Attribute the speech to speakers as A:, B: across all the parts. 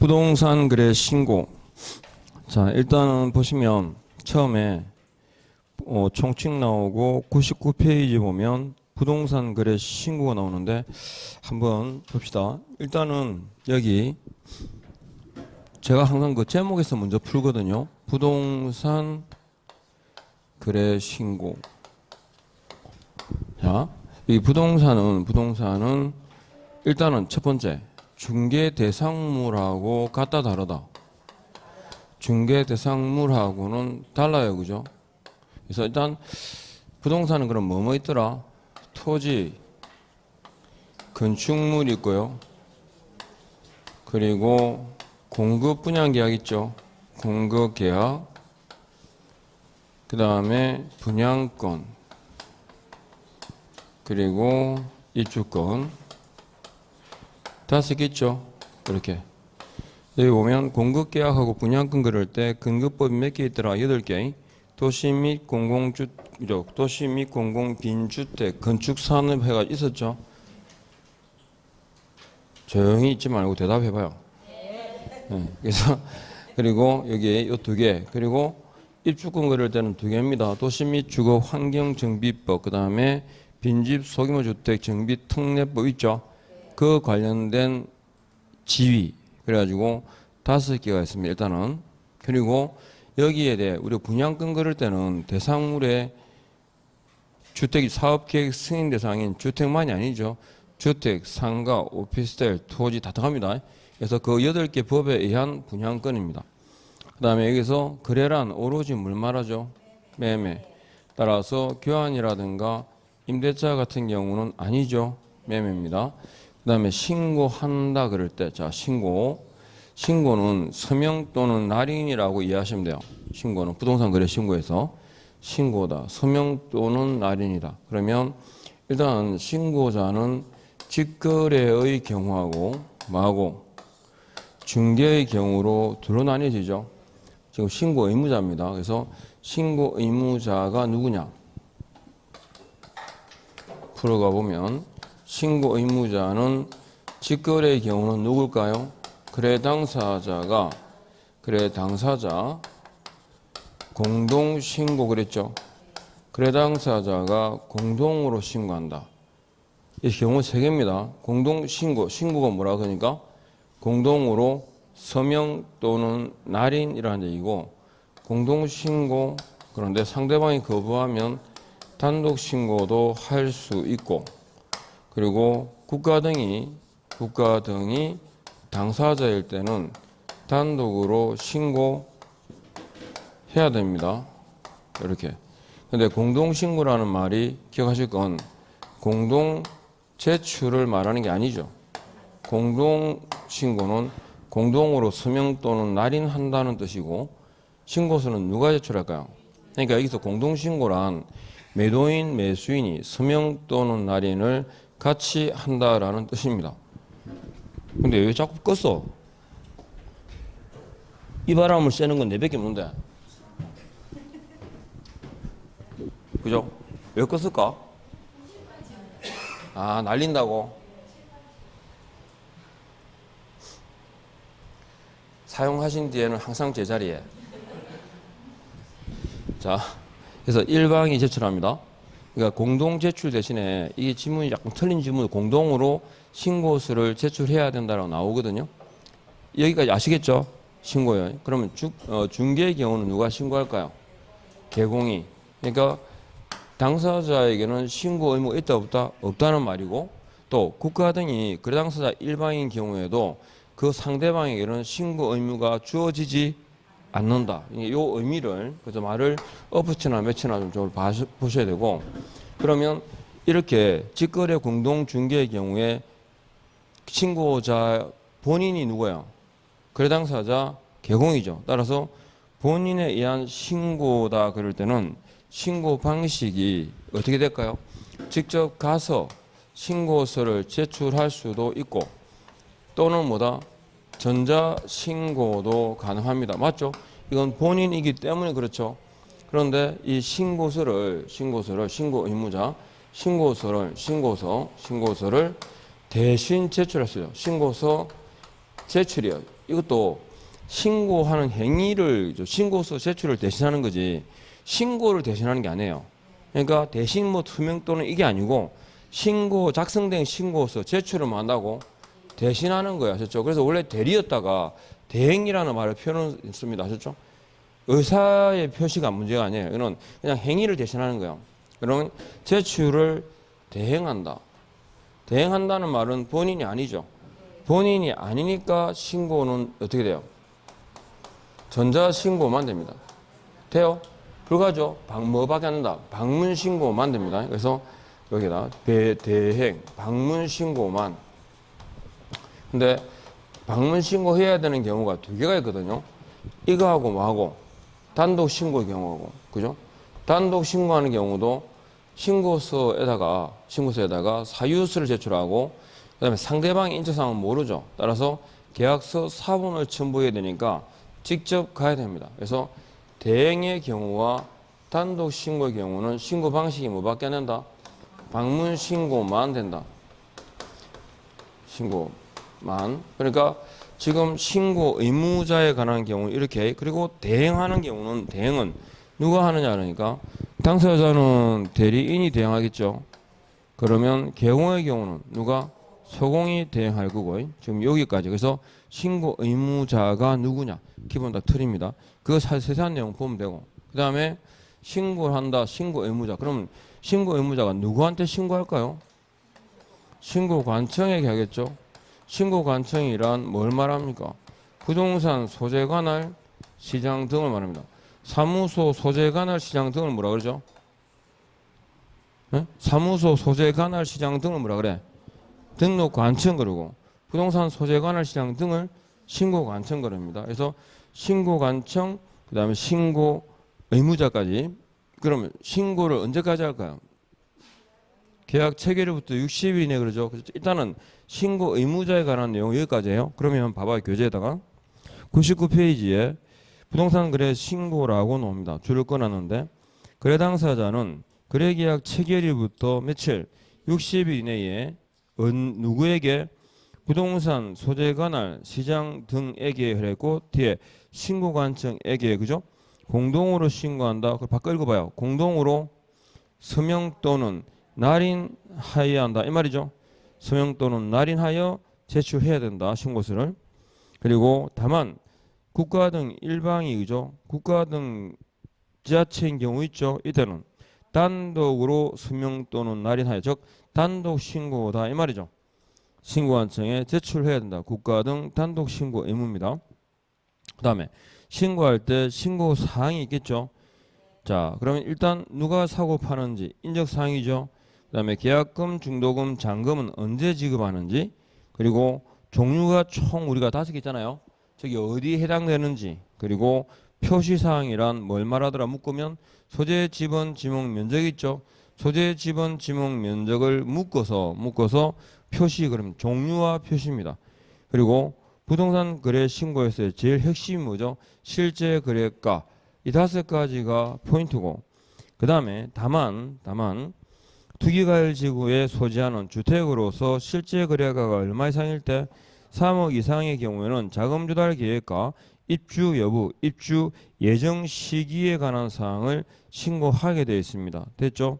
A: 부동산 거래 신고. 자, 일단은 보시면 처음에 총칙 나오고 99페이지 보면 부동산 거래 신고가 나오는데 한번 봅시다. 일단은 여기 제가 항상 그 제목에서 먼저 풀거든요. 부동산 거래 신고. 자, 이 부동산은 일단은 첫 번째 중개 대상물하고 같다 다르다. 중개 대상물하고는 달라요, 그죠? 그래서 일단 부동산은 그럼 뭐뭐 있더라? 토지, 건축물 있고요. 그리고 공급 분양 계약 있죠. 공급 계약. 그 다음에 분양권. 그리고 입주권. 다섯 개 있죠. 이렇게. 여기 보면 공급 계약하고 분양권 그럴 때 근거법이 몇 개 있더라? 8개. 도시 및 도시 및 공공 빈주택 건축 산업회가 있었죠. 조용히 있지 말고 대답해봐요. 네. 그래서 그리고 여기에 이 두 개. 그리고 입주권 그럴 때는 두 개입니다. 도시 및 주거 환경 정비법. 그 다음에 빈집 소규모 주택 정비 특례법 있죠. 그 관련된 지위. 그래가지고 5개가 있습니다. 일단은. 그리고 여기에 대해 우리 분양권 그럴 때는 대상물의 주택 사업계획 승인 대상인 주택만이 아니죠. 주택, 상가, 오피스텔, 토지 다 들어갑니다. 그래서 그 8개 법에 의한 분양권입니다. 그 다음에 여기서 거래란 오로지 뭘 말하죠? 매매. 따라서 교환이라든가 임대차 같은 경우는 아니죠. 매매입니다. 그 다음에 신고한다 그럴 때, 자, 신고는 서명 또는 날인이라고 이해하시면 돼요. 신고는 부동산 거래 신고에서 신고다. 서명 또는 날인이다. 그러면 일단 신고자는 직거래의 경우하고 뭐하고 중개의 경우로 두로 나뉘어지죠. 지금 신고 의무자입니다. 그래서 신고 의무자가 누구냐? 풀어가 보면 신고 의무자는 직거래의 경우는 누굴까요? 거래 당사자 공동 신고 그랬죠. 거래 당사자가 공동으로 신고한다. 이 경우 3개입니다. 공동 신고가 뭐라 그러니까 공동으로 서명 또는 날인이라는 얘기고 공동 신고 그런데 상대방이 거부하면 단독 신고도 할 수 있고 그리고 국가 등이 당사자일 때는 단독으로 신고해야 됩니다. 이렇게. 근데 공동신고라는 말이 기억하실 건 공동 제출을 말하는 게 아니죠. 공동신고는 공동으로 서명 또는 날인한다는 뜻이고 신고서는 누가 제출할까요? 그러니까 여기서 공동신고란 매도인, 매수인이 서명 또는 날인을 같이 한다라는 뜻입니다. 근데 왜 자꾸 껐어? 이 바람을 쐬는 건 내밖에 없는데. 그죠? 왜 껐을까? 아, 날린다고? 사용하신 뒤에는 항상 제자리에. 자, 그래서 일방이 제출합니다. 그러니까 공동 제출 대신에 이게 지문이 약간 틀린 지문 공동으로 신고서를 제출해야 된다고 나오거든요. 여기까지 아시겠죠? 신고요. 그러면 중개의 경우는 누가 신고할까요? 개공이. 그러니까 당사자에게는 신고 의무가 있다 없다? 없다는 말이고 또 국가 등이 거래 당사자 일방인 경우에도 그 상대방에게는 신고 의무가 주어지지 않는다. 이 의미를 그래서 말을 엎으치나 매치나 좀 보셔야 되고 그러면 이렇게 직거래 공동 중개의 경우에 신고자 본인이 누구예요? 거래 당사자 개공이죠. 따라서 본인에 의한 신고다 그럴 때는 신고 방식이 어떻게 될까요? 직접 가서 신고서를 제출할 수도 있고 또는 뭐다? 전자신고도 가능합니다. 맞죠? 이건 본인이기 때문에 그렇죠. 그런데 이 신고 의무자, 신고서를 대신 제출했어요. 신고서 제출이요. 이것도 신고하는 행위를 신고서 제출을 대신하는 거지 신고를 대신하는 게 아니에요. 그러니까 대신 뭐 투명 또는 이게 아니고 신고 작성된 신고서 제출을 한다고 대신하는 거야. 아셨죠? 그래서 원래 대리였다가 대행이라는 말을 표현했습니다. 아셨죠? 의사의 표시가 문제가 아니에요. 이건 그냥 행위를 대신하는 거예요. 그러면 제출을 대행한다. 대행한다는 말은 본인이 아니죠. 본인이 아니니까 신고는 어떻게 돼요? 전자신고만 됩니다. 돼요? 불가죠? 뭐밖에 안 된다? 방문신고만 됩니다. 그래서 여기다 대행, 방문신고만. 근데 방문신고해야 되는 경우가 두 개가 있거든요. 이거하고 뭐하고? 단독신고의 경우하고. 그죠? 단독신고하는 경우도 신고서에다가 사유서를 제출하고 그다음에 상대방의 인적사항은 모르죠. 따라서 계약서 사본을 첨부해야 되니까 직접 가야 됩니다. 그래서 대행의 경우와 단독 신고의 경우는 신고 방식이 뭐밖에 안 된다? 방문 신고만 된다. 신고만. 그러니까 지금 신고 의무자에 관한 경우는 이렇게, 그리고 대행하는 경우는 대행은 누가 하느냐 그러니까 당사자는 대리인이 대행하겠죠. 그러면 개공의 경우는 누가? 소공이 대행할 거고. 지금 여기까지. 그래서 신고 의무자가 누구냐? 기본 다 틀입니다. 그거 세세한 내용 보면 되고. 그 다음에 신고를 한다. 신고 의무자. 그럼 신고 의무자가 누구한테 신고할까요? 신고관청에게 하겠죠. 신고관청이란 뭘 말합니까? 부동산 소재 관할 시장 등을 말합니다. 사무소 소재 관할 시장 등을 뭐라 그러죠? 네? 사무소 소재 관할 시장 등을 뭐라 그래? 등록관청 그러고 부동산 소재 관할 시장 등을 신고관청 그럽니다. 그래서 신고관청 그다음에 신고 의무자까지. 그러면 신고를 언제까지 할까요? 계약 체결일부터 60일 이내 그러죠. 그래서 일단은 신고 의무자에 관한 내용 여기까지예요. 그러면 봐봐요. 교재에다가 99페이지에 부동산 거래 신고라고 나옵니다. 줄을 꺼놨는데 거래 당사자는 거래 계약 체결일부터 며칠 60일 이내에 누구에게? 부동산 소재 관할 시장 등에게 했고 뒤에 신고관청에게 그죠? 공동으로 신고한다. 그걸 바꿔 읽어봐요. 공동으로 서명 또는 날인하여야 한다. 이 말이죠. 서명 또는 날인하여 제출해야 된다. 신고서를. 그리고 다만 국가 등 일방이 그죠? 국가 등 지자체인 경우 있죠. 이때는 단독으로 서명 또는 날인하여 즉 단독 신고다 이 말이죠. 신고관청에 제출해야 된다. 국가 등 단독 신고 의무입니다. 그 다음에 신고할 때 신고 사항이 있겠죠. 자, 그러면 일단 누가 사고 파는지 인적 사항이죠. 그 다음에 계약금, 중도금, 잔금은 언제 지급하는지, 그리고 종류가 총 우리가 5개 있잖아요. 저기 어디에 해당되는지, 그리고 표시사항이란 뭘 말하더라 묶으면 소재 지번 지목 면적 있죠. 소재 지번 지목 면적을 묶어서 표시, 그러면 종류와 표시입니다. 그리고 부동산 거래 신고에서의 제일 핵심이 뭐죠? 실제 거래가. 이 5가지가 포인트고, 그 다음에 다만 투기과열 지구에 소지하는 주택으로서 실제 거래가가 얼마 이상일 때 3억 이상의 경우에는 자금 조달 계획과 입주 여부, 입주 예정 시기에 관한 사항을 신고하게 되어 있습니다. 됐죠?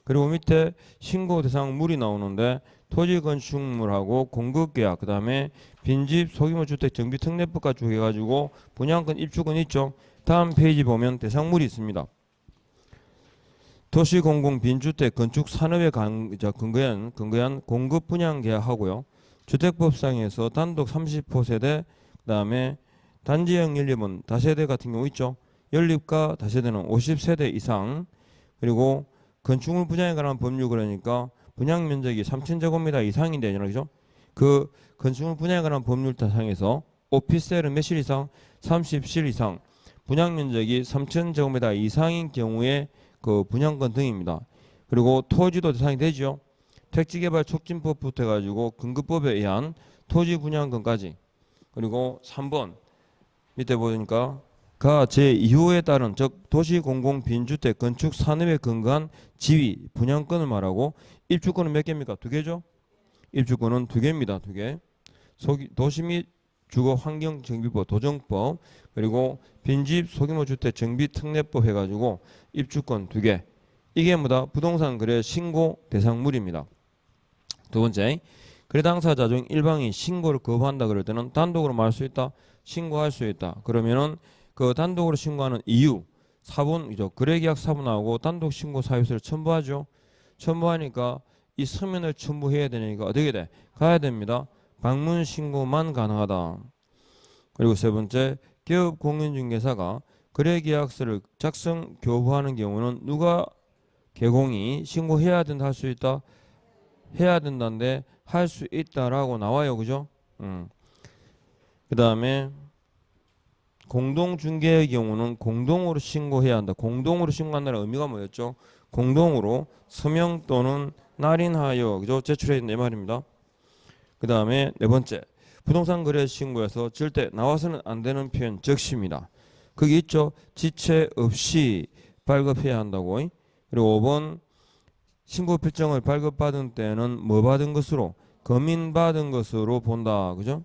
A: 그리고 밑에 신고 대상물이 나오는데 토지 건축물하고 공급계약, 그 다음에 빈집 소규모 주택 정비 특례법까지 해가지고 분양권, 입주권 있죠. 다음 페이지 보면 대상물이 있습니다. 도시공공 빈주택 건축 산업에 근거한 공급 분양 계약하고요. 주택법상에서 단독 30호 세대, 그 다음에 단지형 연립은 다세대 같은 경우 있죠. 연립과 다세대는 50세대 이상, 그리고 건축물 분양에 관한 법률 그러니까 분양 면적이 3,000제곱미터 이상인데, 그죠? 그 건축물 분양에 관한 법률 대상에서 오피스텔은 몇 실 이상? 30실 이상. 분양 면적이 3,000제곱미터 이상인 경우에 그 분양권 등입니다. 그리고 토지도 대상이 되죠. 택지개발 촉진법부터 해가지고 건급법에 의한 토지 분양권까지. 그리고 3번 밑에 보니까 가 제2호에 따른 즉 도시공공 빈주택 건축 산업에 근거한 지위 분양권을 말하고, 입주권은 몇 개입니까? 2개죠. 입주권은 2개입니다. 2개. 도시 및 주거환경정비법 도정법 그리고 빈집 소규모주택 정비특례법 해가지고 입주권 2개 이게 뭐다? 부동산 거래 신고 대상물입니다. 두 번째 거래 당사자 중 일방이 신고를 거부한다 그럴 때는 단독으로 말할 수 있다. 신고할 수 있다. 그러면은 그 단독으로 신고하는 이유 사본이죠. 거래계약 사본하고 단독 신고 사유서를 첨부하죠. 첨부하니까 이 서면을 첨부해야 되니까 어떻게 돼? 가야 됩니다. 방문 신고만 가능하다. 그리고 세 번째 기업 공인중개사가 거래계약서를 작성 교부하는 경우는 누가 개공이 신고해야 된다 할 수 있다? 해야 된다는데 할 수 있다라고 나와요. 그죠? 그 다음에 공동중개의 경우는 공동으로 신고해야 한다. 공동으로 신고한다는 의미가 뭐였죠? 공동으로 서명 또는 날인하여 그죠? 제출해야 된다 이 말입니다. 그 다음에 네 번째 부동산 거래 신고에서 절대 나와서는 안 되는 표현 적시입니다. 거기 있죠? 지체 없이 발급해야 한다고. 그리고 5번 신고 필정을 발급받은 때는 뭐 받은 것으로? 검인받은 것으로 본다. 그죠?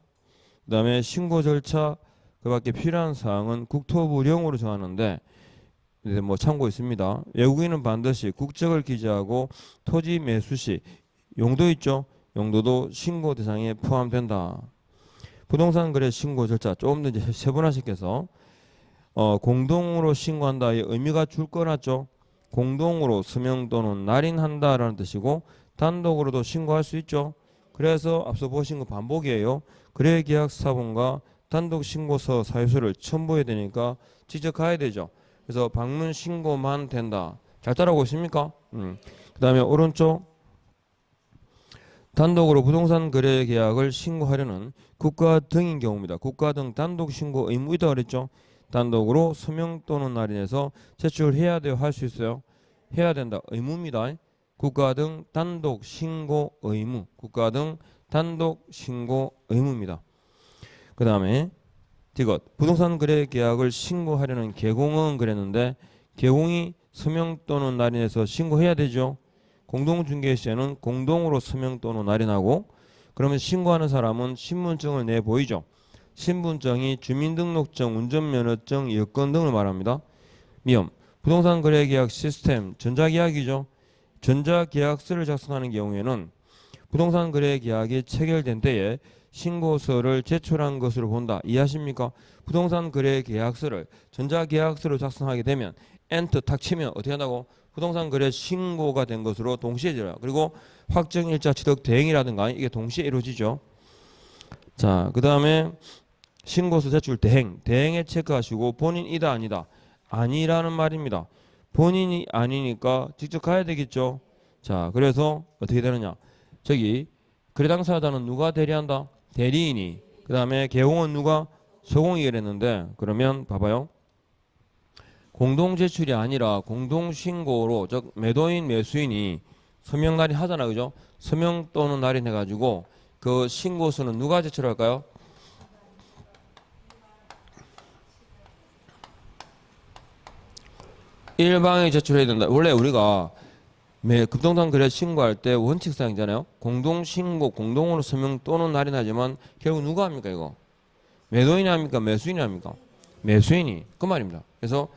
A: 그 다음에 신고 절차 그 밖에 필요한 사항은 국토부령으로 정하는데 뭐 참고 있습니다. 외국인은 반드시 국적을 기재하고 토지 매수 시 용도 있죠? 용도도 신고 대상에 포함된다. 부동산 거래 신고 절차 조금 더 이제 세분화시켜서 공동으로 신고한다의 의미가 줄 거놨죠. 공동으로 서명 또는 날인한다라는 뜻이고 단독으로도 신고할 수 있죠. 그래서 앞서 보신 거 반복이에요. 거래계약사본과 단독 신고서 사유서를 첨부해야 되니까 직접 가야 되죠. 그래서 방문 신고만 된다. 잘 따라오고 있습니까? 그 다음에 오른쪽 단독으로 부동산 거래 계약을 신고하려는 국가 등인 경우입니다. 국가 등 단독 신고 의무 있다고 그랬죠. 단독으로 서명 또는 날인해서 제출해야 돼요. 할 수 있어요. 해야 된다. 의무입니다. 국가 등 단독 신고 의무. 국가 등 단독 신고 의무입니다. 그 다음에 이것 부동산 거래 계약을 신고하려는 개공은 그랬는데 개공이 서명 또는 날인해서 신고해야 되죠. 공동중개시에는 공동으로 서명 또는 날인하고 그러면 신고하는 사람은 신분증을 내보이죠. 신분증이 주민등록증, 운전면허증, 여권 등을 말합니다. 미음 부동산 거래계약 시스템 전자계약이죠. 전자계약서를 작성하는 경우에는 부동산 거래계약이 체결된 때에 신고서를 제출한 것으로 본다. 이해하십니까? 부동산 거래계약서를 전자계약서로 작성하게 되면 엔터 탁 치면 어떻게 한다고? 부동산 거래 신고가 된 것으로 동시에 이루어져요. 그리고 확정일자 취득 대행이라든가 이게 동시에 이루어지죠. 자, 그 다음에 신고서 제출 대행. 대행에 체크하시고 본인이다 아니다. 아니라는 말입니다. 본인이 아니니까 직접 가야 되겠죠. 자, 그래서 어떻게 되느냐. 저기 거래 당사자는 누가 대리한다? 대리인이. 그 다음에 개공은 누가? 소공이 그랬는데 그러면 봐봐요. 공동 제출이 아니라 공동 신고로 즉 매도인 매수인이 서명 날인 하잖아. 그죠? 서명 또는 날인 해가지고 그 신고서는 누가 제출할까요? 일방이 제출해야 된다. 원래 우리가 급동산 거래 신고할 때 원칙사항이잖아요. 공동 신고, 공동으로 서명 또는 날인하지만 결국 누가 합니까 이거? 매도인이 합니까? 매수인이 합니까? 매수인이. 그 말입니다. 그래서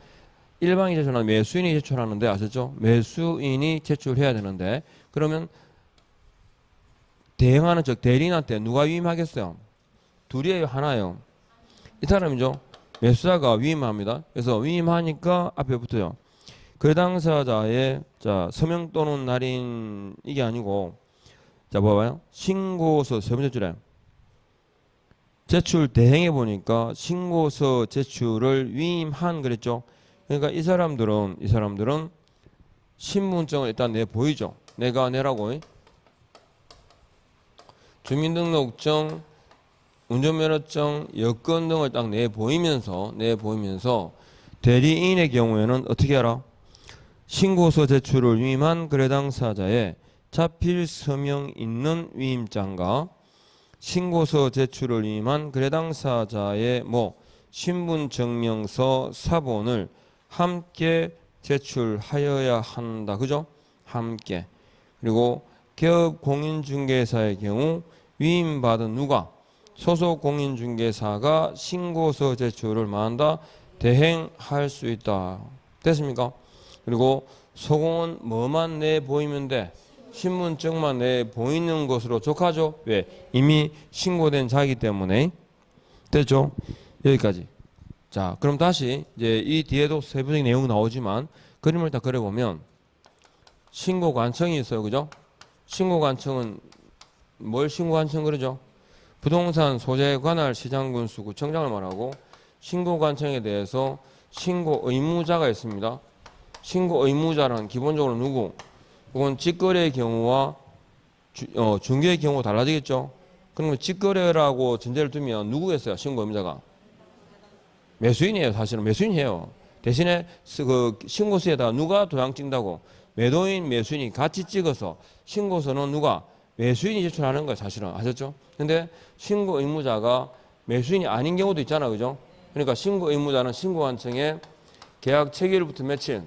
A: 일방이 제출하는 매수인이 제출하는데 아셨죠? 매수인이 제출해야 되는데 그러면 대행하는 즉 대리인한테 누가 위임하겠어요? 둘이에요? 하나예요? 이 사람이죠. 매수자가 위임합니다. 그래서 위임하니까 앞에 붙어요. 거래 당사자의 자 서명 또는 날인 이게 아니고 자 봐봐요. 신고서 세 번째 줄에 제출 대행해 보니까 신고서 제출을 위임한 그랬죠. 그러니까 이 사람들은 신분증을 일단 내 보이죠. 내가 내라고 주민등록증, 운전면허증, 여권 등을 딱 내 보이면서 대리인의 경우에는 어떻게 하라? 신고서 제출을 위임한 거래 당사자의 자필 서명 있는 위임장과 신고서 제출을 위임한 거래 당사자의 신분증명서 사본을 함께 제출하여야 한다. 그죠? 함께. 그리고 기업 공인중개사의 경우 위임받은 누가? 소속 공인중개사가 신고서 제출을 뭐한다? 대행할 수 있다. 됐습니까? 그리고 소공은 뭐만 내 보이면 돼? 신분증만 내 보이는 것으로 족하죠? 왜? 이미 신고된 자이기 때문에. 됐죠? 여기까지. 자, 그럼 다시 이제 이 뒤에도 세부적인 내용이 나오지만 그림을 딱 그려보면 신고관청이 있어요. 그죠? 신고관청은 뭘 신고관청 그러죠? 부동산 소재에 관할 시장군수 구청장을 말하고 신고관청에 대해서 신고 의무자가 있습니다. 신고 의무자는 기본적으로 누구? 그건 직거래의 경우와 중개의 경우가 달라지겠죠. 그러면 직거래라고 전제를 두면 누구겠어요? 신고 의무자가 매수인이에요. 사실은 매수인이에요. 대신에 그 신고서에다가 누가 도장 찍는다고? 매도인 매수인이 같이 찍어서 신고서는 누가? 매수인이 제출하는 거예요. 사실은 아셨죠? 근데 신고 의무자가 매수인이 아닌 경우도 있잖아. 그죠? 그러니까 신고 의무자는 신고관청에 계약 체결일부터 며칠?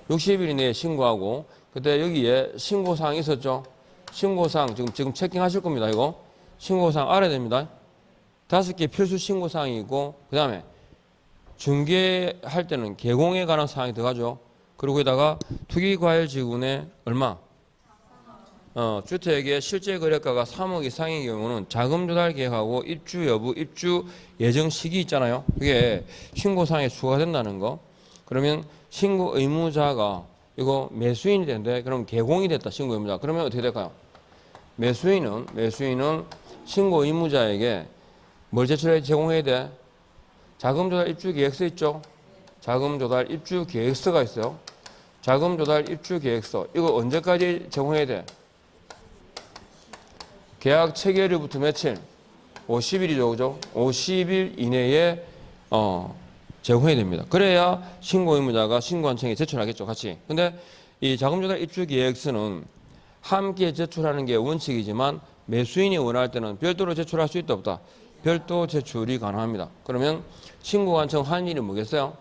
A: 60일 이내에 신고하고, 그때 여기에 신고사항이 있었죠? 신고사항 지금 체킹하실 겁니다. 이거 신고사항 알아야 됩니다. 5개 필수 신고사항이 있고, 그 다음에 중개할 때는 개공에 관한 사항이 들어가죠. 그리고 거기다가 투기과열지분의 얼마? 주택의 실제 거래가가 3억 이상인 경우는 자금 조달 계획하고 입주 여부, 입주 예정 시기 있잖아요. 그게 신고사항에 추가된다는 거. 그러면 신고 의무자가 이거 매수인이 된대. 그럼 개공이 됐다. 신고 의무자. 그러면 어떻게 될까요? 매수인은 신고 의무자에게 뭘 제공해야 돼? 자금 조달 입주 계획서 있죠? 자금 조달 입주 계획서가 있어요. 자금 조달 입주 계획서. 이거 언제까지 제공해야 돼? 계약 체결일부터 며칠? 50일이죠. 그죠? 50일 이내에 제공해야 됩니다. 그래야 신고 의무자가 신고관청에 제출하겠죠. 같이. 근데 이 자금 조달 입주 계획서는 함께 제출하는 게 원칙이지만 매수인이 원할 때는 별도로 제출할 수 있다 없다? 별도 제출이 가능합니다. 그러면 신고관청 하는 일이 뭐겠어요?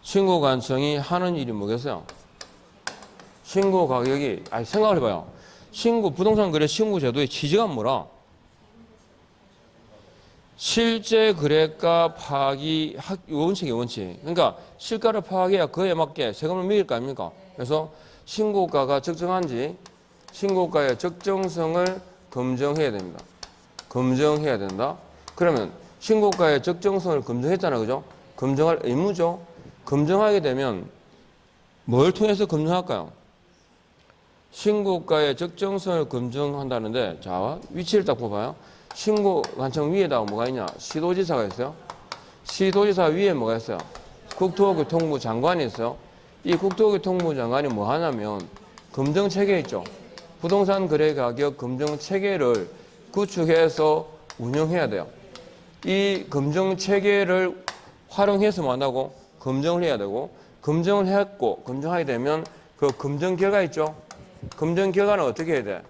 A: 신고관청이 하는 일이 뭐겠어요? 신고 가격이, 생각을 해봐요. 부동산 거래 신고 제도의 취지가 뭐라? 실제 거래가 파악이 원칙이에요, 원칙. 그러니까 실가를 파악해야 그에 맞게 세금을 매길 거 아닙니까? 그래서 신고가가 적정한지 신고가의 적정성을 검증해야 됩니다. 검증해야 된다. 그러면 신고가의 적정성을 검증했잖아요. 그죠? 검증할 의무죠. 검증하게 되면 뭘 통해서 검증할까요? 신고가의 적정성을 검증한다는데, 자, 위치를 딱 봐봐요. 신고관청 위에다가 뭐가 있냐? 시도지사가 있어요. 시도지사 위에 뭐가 있어요? 국토교통부 장관이 있어요. 이 국토교통부 장관이 뭐 하냐면 검증 체계 있죠. 부동산 거래 가격 검증 체계를 구축해서 운영해야 돼요. 이 검증 체계를 활용해서 뭐 한다고? 검증을 해야 되고, 검증을 했고, 검증하게 되면 그 검증 결과 있죠. 검증 결과는 어떻게 해야 돼?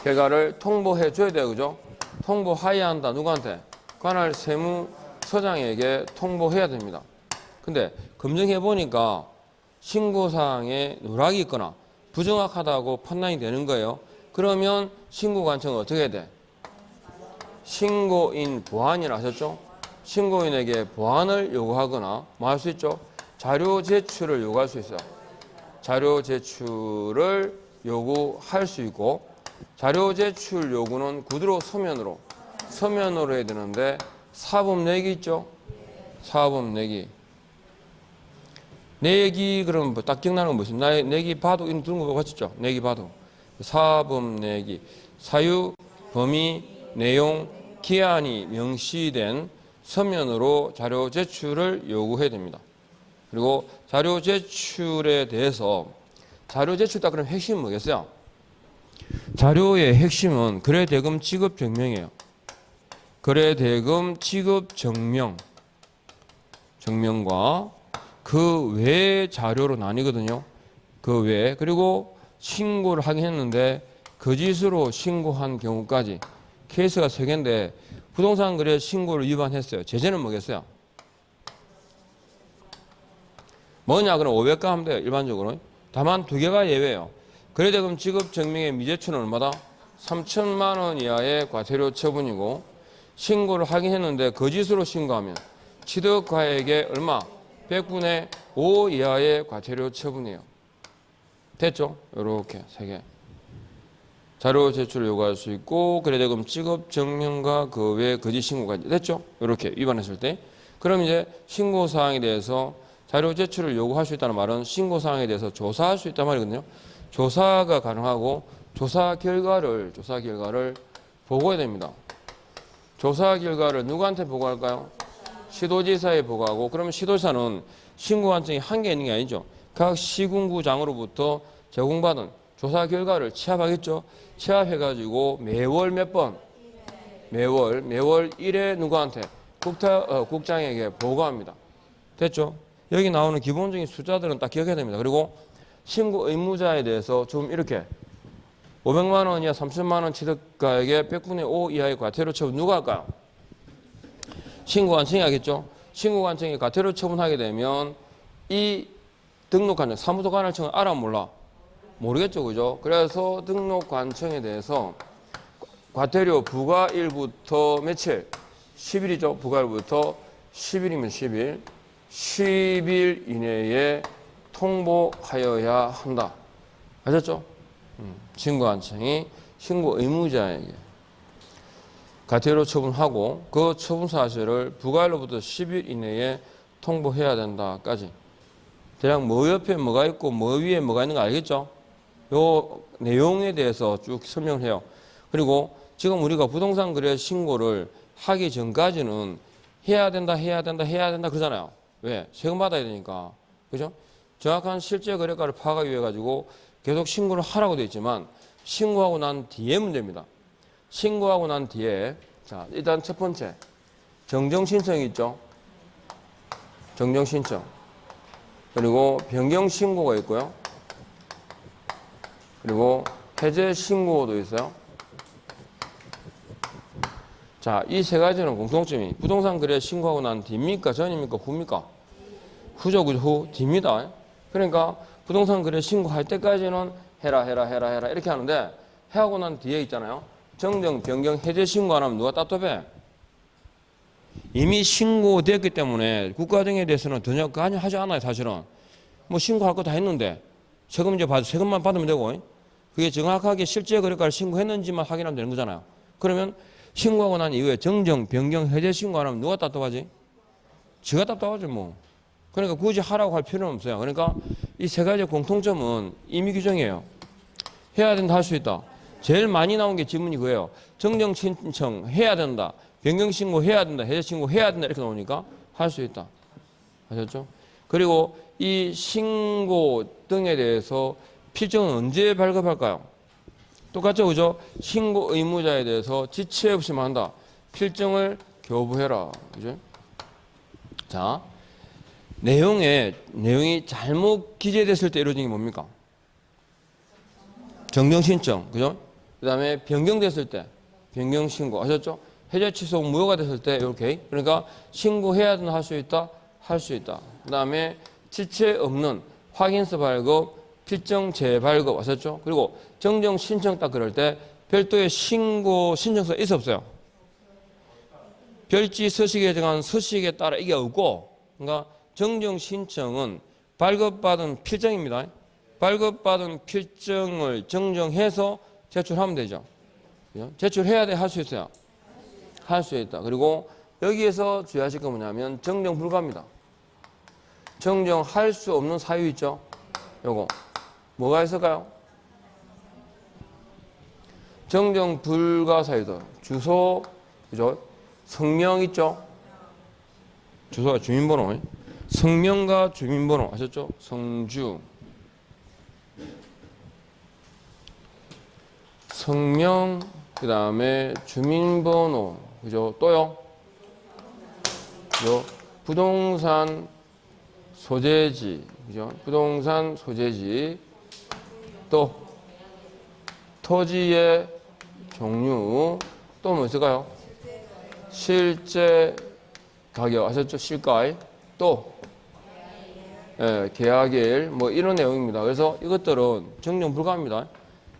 A: 결과를 통보해 줘야 돼요. 그죠? 통보해야 한다. 누구한테? 관할 세무서장에게 통보해야 됩니다. 근데 검증해 보니까 신고사항에 누락이 있거나 부정확하다고 판단이 되는 거예요. 그러면 신고관청은 어떻게 해야 돼? 신고인 보완이라 하셨죠? 신고인에게 보완을 요구하거나 뭐 할 수 있죠? 자료 제출을 요구할 수 있어요. 자료 제출을 요구할 수 있고, 자료 제출 요구는 구두로 서면으로 해야 되는데 사법 내기 있죠? 사법 내기. 내기 그러면 뭐 딱 기억나는 건 무엇입니까? 내기 바둑 이런 거 봤죠? 내기 바둑. 사법 내기. 사유, 범위, 내용, 기한이 명시된 서면으로 자료 제출을 요구해야 됩니다. 그리고 자료 제출에 대해서 자료 제출 딱 그럼 핵심은 뭐겠어요? 자료의 핵심은 거래대금 지급 증명이에요. 거래대금 지급 증명과 그 외의 자료로 나뉘거든요. 그 외에. 그리고 신고를 하긴 했는데 거짓으로 신고한 경우까지 케이스가 3개인데 부동산 거래 신고를 위반했어요. 제재는 뭐겠어요? 뭐냐? 그럼 500가 하면 돼요. 일반적으로. 다만 2개가 예외예요. 거래대금 지급 증명의 미제초는 얼마다? 3천만 원 이하의 과태료 처분이고 신고를 하긴 했는데 거짓으로 신고하면 취득가액의 얼마? 100분의 5 이하의 과태료 처분이에요. 됐죠? 요렇게 3개. 자료 제출을 요구할 수 있고 거래대금 지급 증명과 그 외 거짓 신고가 됐죠? 요렇게 위반했을 때. 그럼 이제 신고 사항에 대해서 자료 제출을 요구할 수 있다는 말은 신고 사항에 대해서 조사할 수 있단 말이거든요. 조사가 가능하고 조사 결과를 보고해야 됩니다. 조사 결과를 누구한테 보고할까요? 시도지사에 보고하고 그러면 시도지사는 신고 관청이 한 개 있는 게 아니죠. 각 시군구장으로부터 제공받은 조사 결과를 취합하겠죠. 취합해가지고 매월 몇 번? 매월 1회 누구한테? 국장에게 보고합니다. 됐죠? 여기 나오는 기본적인 숫자들은 딱 기억해야 됩니다. 그리고 신고 의무자에 대해서 좀 이렇게 500만 원 이하 3천만 원 취득가액의 100분의 5 이하의 과태료 처분 누가 할까요? 신고관청이 하겠죠. 신고관청이 과태료 처분하게 되면 이 등록관청, 사무소관할청은 알아 몰라? 모르겠죠, 그죠? 그래서 등록관청에 대해서 과태료 부과일부터 며칠? 10일이죠. 부과일부터 10일이면 10일. 10일 이내에 통보하여야 한다. 아셨죠? 신고관청이 신고 의무자에게 과태료 처분하고 그 처분 사실을 부과일로부터 10일 이내에 통보해야 된다까지. 대략 뭐 옆에 뭐가 있고 뭐 위에 뭐가 있는 거 알겠죠? 요 내용에 대해서 쭉 설명을 해요. 그리고 지금 우리가 부동산 거래 신고를 하기 전까지는 해야 된다 그러잖아요. 왜? 세금 받아야 되니까. 그죠? 정확한 실제 거래가를 파악하기 위해 가지고 계속 신고를 하라고 되어 있지만 신고하고 난 뒤에 문제입니다. 신고하고 난 뒤에 자 일단 첫 번째 정정신청이 있죠. 정정신청. 그리고 변경신고가 있고요. 그리고 해제신고도 있어요. 자, 이 세 가지는 공통점이 부동산 거래 신고하고 난 뒤입니까? 전입니까? 후입니까? 후죠, 그죠? 후. 뒤입니다. 그러니까 부동산 거래 신고할 때까지는 해라 이렇게 하는데 해하고 난 뒤에 있잖아요. 정정, 변경, 해제 신고 안 하면 누가 따뜻해? 이미 신고됐기 때문에 국가 등에 대해서는 전혀 관여하지 않아요, 사실은. 뭐 신고할 거 다 했는데 세금만 받으면 되고 그게 정확하게 실제 거래가를 신고했는지만 확인하면 되는 거잖아요. 그러면 신고하고 난 이후에 정정, 변경, 해제 신고 안 하면 누가 답답하지? 지가 답답하죠, 뭐. 그러니까 굳이 하라고 할 필요는 없어요. 그러니까 이 세 가지 공통점은 임의 규정이에요. 해야 된다, 할 수 있다. 제일 많이 나온 게 질문이 그거예요. 정정 신청 해야 된다. 변경 신고 해야 된다. 해제 신고 해야 된다. 이렇게 나오니까 할 수 있다. 아셨죠? 그리고 이 신고 등에 대해서 필증은 언제 발급할까요? 똑같죠, 그죠? 신고 의무자에 대해서 지체 없이만 한다. 필증을 교부해라. 그죠? 자, 내용이 잘못 기재됐을 때 이루어진 게 뭡니까? 정정신청, 그죠? 그 다음에 변경됐을 때, 변경신고, 아셨죠? 해제 취소 무효가 됐을 때, 이렇게. 그러니까 신고해야 된다, 할 수 있다, 할 수 있다. 그 다음에 지체 없는 확인서 발급, 필정 재발급, 아셨죠? 그리고 정정신청 딱 그럴 때 별도의 신고 신청서 있어 없어요? 별지 서식에 정한 서식에 따라 이게 없고, 그러니까 정정신청은 발급받은 필정입니다. 발급받은 필정을 정정해서 제출하면 되죠. 제출해야 돼, 할 수 있어요? 할 수 있다. 그리고 여기에서 주의하실 건 뭐냐면 정정 불가입니다. 정정할 수 없는 사유 있죠? 요거. 뭐가 있을까요? 정정 불가 사유들. 주소, 그죠? 성명 있죠? 주소가 주민번호. 성명과 주민번호 아셨죠? 성주. 성명, 그 다음에 주민번호, 그죠? 또요? 그죠? 부동산 소재지, 그죠? 부동산 소재지, 또 토지의 종류, 또 뭐 있을까요? 실제 가격, 아셨죠? 실가액, 또 계약일, 뭐 이런 내용입니다. 그래서 이것들은 정정 불가합니다.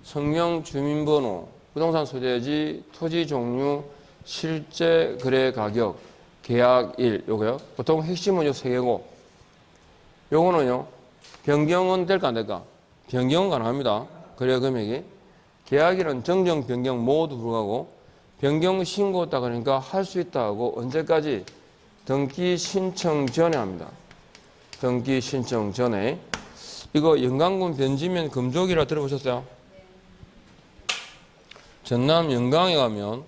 A: 성명, 주민번호, 부동산 소재지, 토지 종류, 실제 거래 가격, 계약일, 요거요. 보통 핵심은 요 세 개고, 요거는요, 변경은 될까 안 될까? 변경은 가능합니다. 거래 금액이. 계약일은 정정, 변경 모두 불가하고, 변경 신고했다 그러니까 할 수 있다고 언제까지? 등기 신청 전에 합니다. 등기 신청 전에. 이거 영광군 변지면 금족이라 들어보셨어요? 전남 영광에 가면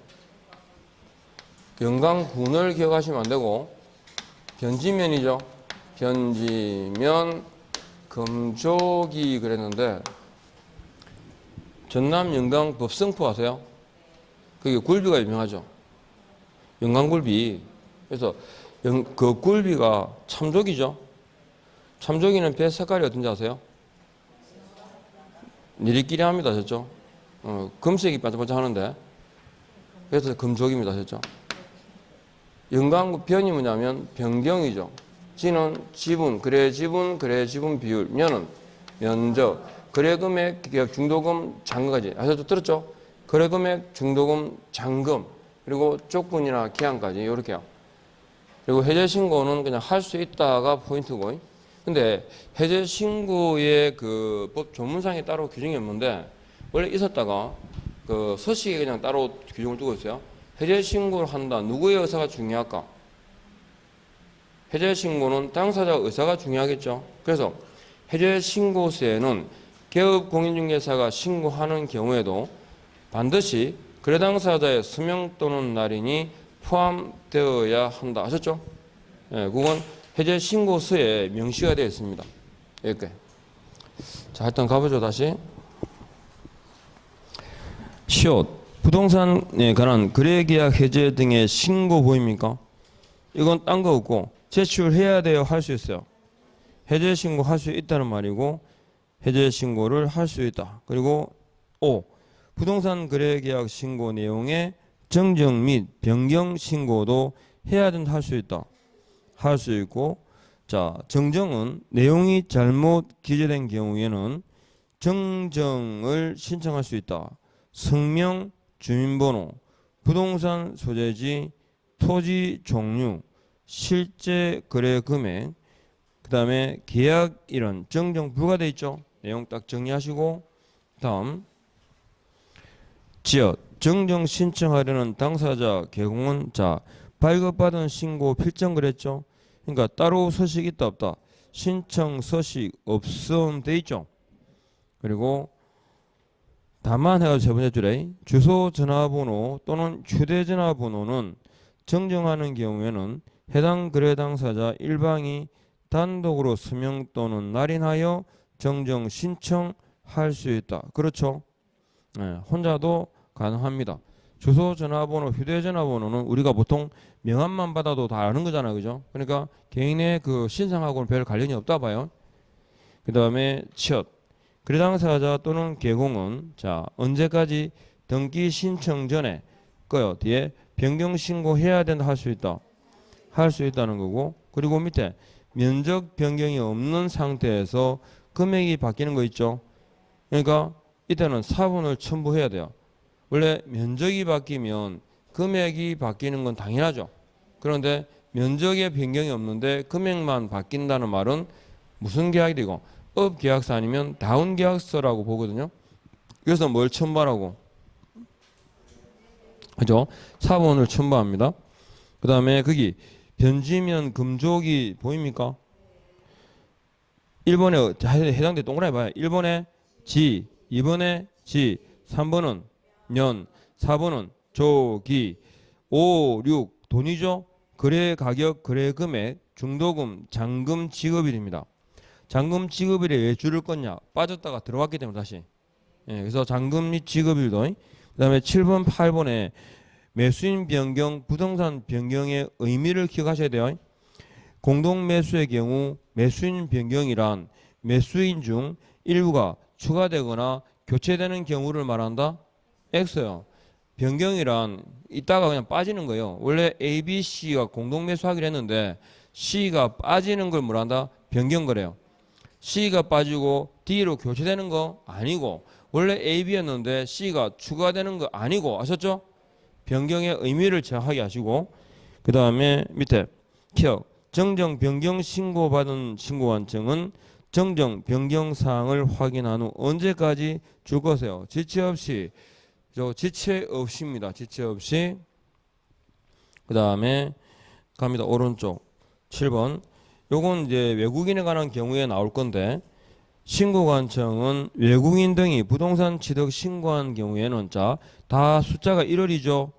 A: 영광군을 기억하시면 안 되고 변지면이죠. 변지면 금족이 그랬는데 전남 영광 법성포 아세요? 그게 굴비가 유명하죠. 영광굴비. 그래서 그 굴비가 참족이죠. 참족이는 배 색깔이 어떤지 아세요? 니리끼리 합니다. 아셨죠? 금색이 반짝반짝 하는데 그래서 금족입니다. 아셨죠? 영광구 변이 뭐냐면 변경이죠. 지는 지분, 거래 지분, 거래 지분 비율, 면은 면적, 거래 금액, 계약 중도금, 잔금까지. 아셨죠? 들었죠? 거래 금액, 중도금, 잔금, 그리고 조건이나 기한까지 이렇게요. 그리고 해제 신고는 그냥 할 수 있다가 포인트고. 근데 해제 신고의 그 법 조문상에 따로 규정이 없는데 원래 있었다가 그 서식에 그냥 따로 규정을 두고 있어요. 해제 신고를 한다. 누구의 의사가 중요할까? 해제 신고는 당사자 의사가 중요하겠죠. 그래서 해제 신고서에는 개업 공인중개사가 신고하는 경우에도 반드시 거래 당사자의 서명 또는 날인이 포함되어야 한다. 아셨죠? 예, 그건 해제 신고서에 명시가 되어 있습니다. 이렇게. 자, 일단 가보죠. 다시. 시옷. 부동산에 관한 거래계약 해제 등의 신고 보입니까? 이건 딴 거 없고 제출해야 돼요? 할 수 있어요? 해제 신고 할 수 있다는 말이고 해제 신고를 할 수 있다. 그리고 5. 부동산 거래계약 신고 내용의 정정 및 변경 신고도 해야 된다. 할 수 있다. 할 수 있고 자 정정은 내용이 잘못 기재된 경우에는 정정을 신청할 수 있다. 성명, 주민번호, 부동산 소재지, 토지 종류, 실제 거래 금액, 그 다음에 계약일은 정정 불가되어 있죠. 내용 딱 정리하시고 다음 지역 정정 신청하려는 당사자 개공은 자 발급받은 신고 필정 그랬죠. 그러니까 따로 서식 있다 없다. 신청 서식 없음 돼 있죠. 그리고 다만 해가지고 세 번째 줄에 주소 전화번호 또는 휴대전화번호는 정정하는 경우에는 해당 거래 당사자 일방이 단독으로 서명 또는 날인하여 정정 신청할 수 있다. 그렇죠? 네, 혼자도 가능합니다. 주소 전화번호, 휴대전화번호는 우리가 보통 명함만 받아도 다 아는 거잖아요, 그죠? 그러니까 개인의 그 신상하고는 별 관련이 없다 봐요. 그 다음에 첫 거래 당사자 또는 개공은 자 언제까지 등기 신청 전에 거요 뒤에 변경 신고해야 된다 할 수 있다. 할 수 있다는 거고 그리고 밑에 면적 변경이 없는 상태에서 금액이 바뀌는 거 있죠. 그러니까 이때는 사본을 첨부해야 돼요. 원래 면적이 바뀌면 금액이 바뀌는 건 당연하죠. 그런데 면적의 변경이 없는데 금액만 바뀐다는 말은 무슨 계약이 되고 업계약서 아니면 다운계약서라고 보거든요. 그래서 뭘 첨부하라고? 그죠? 사본을 첨부합니다. 그 다음에 거기 변지면 금족이 보입니까? 1번에 해당돼 동그라미 봐요. 1번에 지, 2번에 지, 3번은 년, 4번은 조기, 5, 6 돈이죠. 거래 가격, 거래 금액, 중도금, 잔금 지급일입니다. 잔금 지급일에 왜 줄을 껐냐? 빠졌다가 들어왔기 때문에 다시. 예, 그래서 잔금 및 지급일도. 그 다음에 7번, 8번에 매수인 변경, 부동산 변경의 의미를 기억하셔야 돼요. 공동 매수의 경우 매수인 변경이란 매수인 중 일부가 추가되거나 교체되는 경우를 말한다. X요. 변경이란 이따가 그냥 빠지는 거예요. 원래 A, B, C가 공동 매수하기로 했는데 C가 빠지는 걸 뭐란다? 변경 거래요. C가 빠지고 D로 교체되는 거 아니고 원래 A, B였는데 C가 추가되는 거 아니고 아셨죠? 변경의 의미를 정확하게 하시고 그 다음에 밑에 기억 정정 변경 신고받은 신고관청은 정정 변경 사항을 확인한 후 언제까지 줄 거세요? 지체 없이 지체 없이입니다. 지체 없이. 그 다음에 갑니다. 오른쪽 7번. 요건 이제 외국인에 관한 경우에 나올 건데 신고관청은 외국인 등이 부동산 취득 신고한 경우에는 다 숫자가 1월이죠.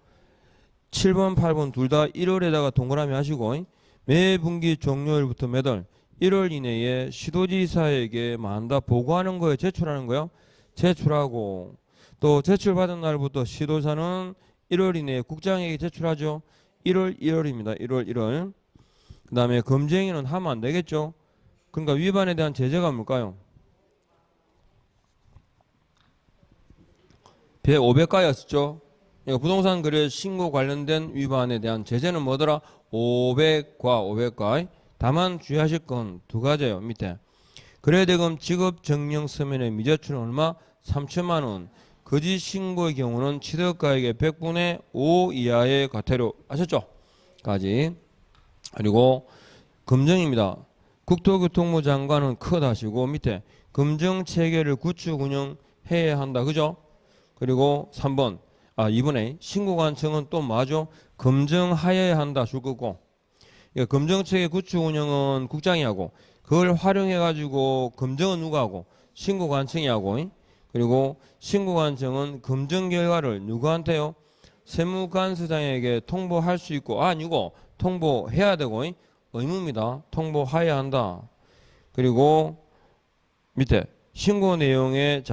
A: 7번, 8번 둘 다 1월에다가 동그라미 하시고 매 분기 종료일부터 매달 1월 이내에 시도지사에게 만다 보고하는 거에 제출하는 거요. 제출하고 또 제출받은 날부터 시도사는 1월 이내에 국장에게 제출하죠. 1월입니다. 1월. 그 다음에 검증위는 하면 안 되겠죠. 그러니까 위반에 대한 제재가 뭘까요? 500가였죠. 그러니까 부동산 거래 신고 관련된 위반에 대한 제재는 뭐더라? 500가. 다만 주의하실 건 두 가지예요. 밑에 거래대금 지급 정령 서면의 미제출은 얼마? 3천만 원. 거짓 신고의 경우는 취득가액의 100분의 5 이하의 과태료. 아셨죠? 까지. 그리고 검증입니다. 국토교통부 장관은 컷 하시고 밑에 검증 체계를 구축 운영해야 한다. 그죠? 그리고 3번. 2번에 신고관청은 또 뭐죠? 검증하여야 한다. 줄 거고. 그러니까 검증체계 구축 운영은 국장이 하고 그걸 활용해가지고 검증은 누가 하고? 신고관청이 하고. 그리고 신고관청은 검증 결과를 누구한테요? 세무관서장에게 통보할 수 있고 아니고 통보해야 되고 의무입니다. 통보해야 한다. 그리고 밑에 신고 내용에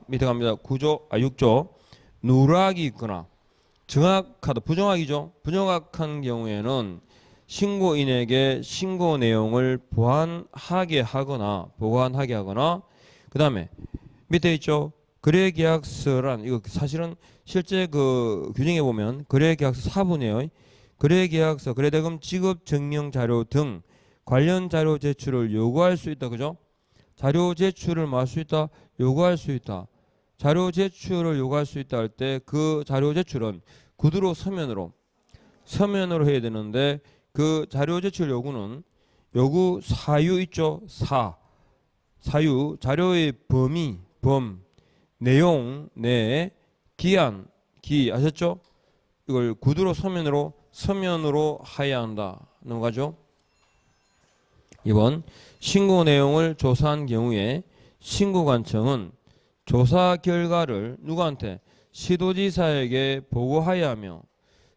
A: 밑에 갑니다. 6조 누락이 있거나 정확하다. 부정확이죠. 부정확한 경우에는 신고인에게 신고 내용을 보완하게 하거나 그 다음에 밑에 있죠. 거래계약서란 이거 사실은 실제 그 규정에 보면 거래계약서 4분이에요. 거래계약서, 거래대금 지급 증명 자료 등 관련 자료 제출을 요구할 수 있다. 그죠? 자료 제출을 할 수 있다. 요구할 수 있다. 자료 제출을 요구할 수 있다 할 때 그 자료 제출은 구두로 서면으로 해야 되는데 그 자료 제출 요구는 요구 사유 있죠. 사유 자료의 범 내용 기한 아셨죠? 이걸 구두로 서면으로 해야 한다. 넘어가죠. 2번 신고 내용을 조사한 경우에 신고관청은 조사 결과를 누구한테? 시도지사에게 보고하여야 하며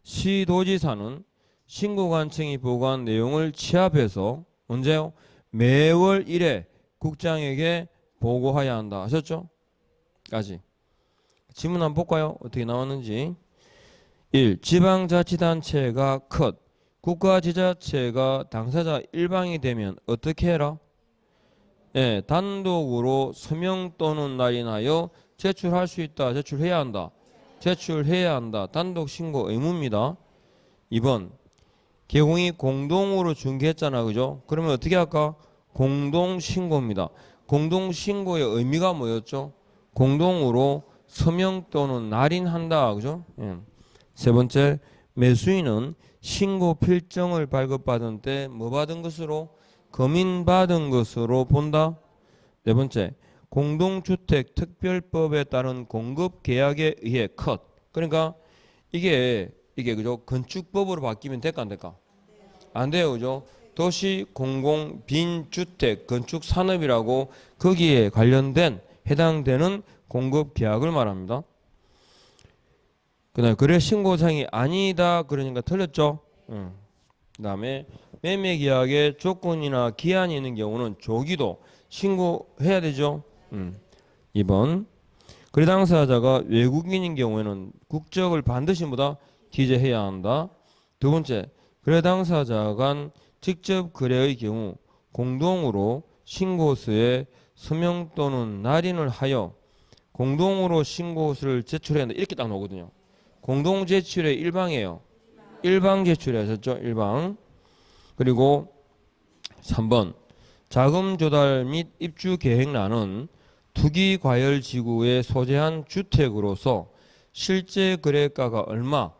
A: 시도지사는 신고관청이 보고한 내용을 취합해서 언제요? 매월 1회 국장에게 보고해야 한다. 아셨죠? 까지. 질문 한번 볼까요? 어떻게 나왔는지. 1. 지방자치단체가 컷. 국가지자체가 당사자 일방이 되면 어떻게 해라? 예, 단독으로 서명 또는 날인하여 제출할 수 있다. 제출해야 한다. 단독 신고 의무입니다. 2번. 개공이 공동으로 중개했잖아. 그죠? 그러면 어떻게 할까? 공동신고입니다. 공동신고의 의미가 뭐였죠? 공동으로 서명 또는 날인한다. 그죠? 예. 세 번째, 매수인은 신고 필정을 발급받은 때 뭐 받은 것으로? 검인받은 것으로 본다. 네 번째, 공동주택 특별법에 따른 공급 계약에 의해 컷. 그러니까 이게 그죠? 건축법으로 바뀌면 될까 안 될까? 안 돼요. 그죠? 도시 공공 빈주택 건축 산업이라고 거기에 관련된 해당되는 공급 계약을 말합니다. 그다음에 거래 신고사항이 아니다 그러니까 틀렸죠. 그다음에 매매 계약의 조건이나 기한이 있는 경우는 조기도 신고해야 되죠. 2번 거래 당사자가 외국인인 경우에는 국적을 반드시 기재해야 한다. 두 번째 거래 당사자 간 직접 거래의 경우 공동으로 신고서에 서명 또는 날인을 하여 공동으로 신고서를 제출해야 한다. 이렇게 딱 나오거든요. 공동 제출의 일방이에요. 일방 제출하셨죠? 일방. 그리고 3번 자금 조달 및 입주 계획란은 투기과열지구에 소재한 주택으로서 실제 거래가가 얼마?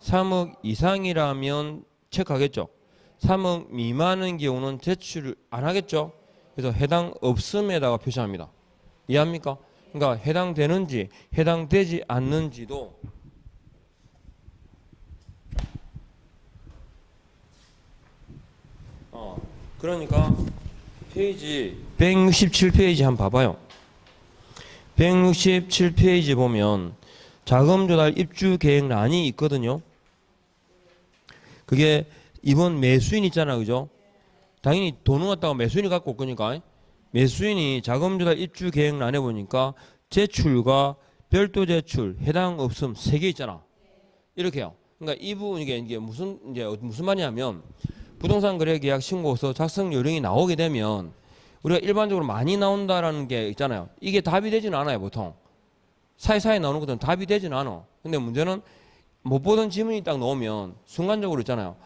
A: 3억 이상이라면 체크하겠죠. 3억 미만인 경우는 제출을 안 하겠죠. 그래서 해당 없음에다가 표시합니다. 이해합니까? 그러니까 해당되는지 해당되지 않는지도 그러니까 페이지 167페이지 한번 봐봐요. 167페이지 보면 자금 조달 입주 계획란이 있거든요. 그게 이번 매수인 있잖아, 그죠? 당연히 돈을 갖다가 매수인이 갖고 올 거니까 매수인이 자금 조달 입주 계획란에 보니까 제출과 별도 제출, 해당 없음 3개 있잖아. 이렇게요. 그러니까 이 부분 이게 무슨 말이냐면 부동산 거래 계약 신고서 작성 요령이 나오게 되면 우리가 일반적으로 많이 나온다라는 게 있잖아요. 이게 답이 되지는 않아요, 보통. 사이사이 나오는 것들은 답이 되지는 않아. 근데 문제는 못 보던 지문이 딱 나오면 순간적으로 있잖아요.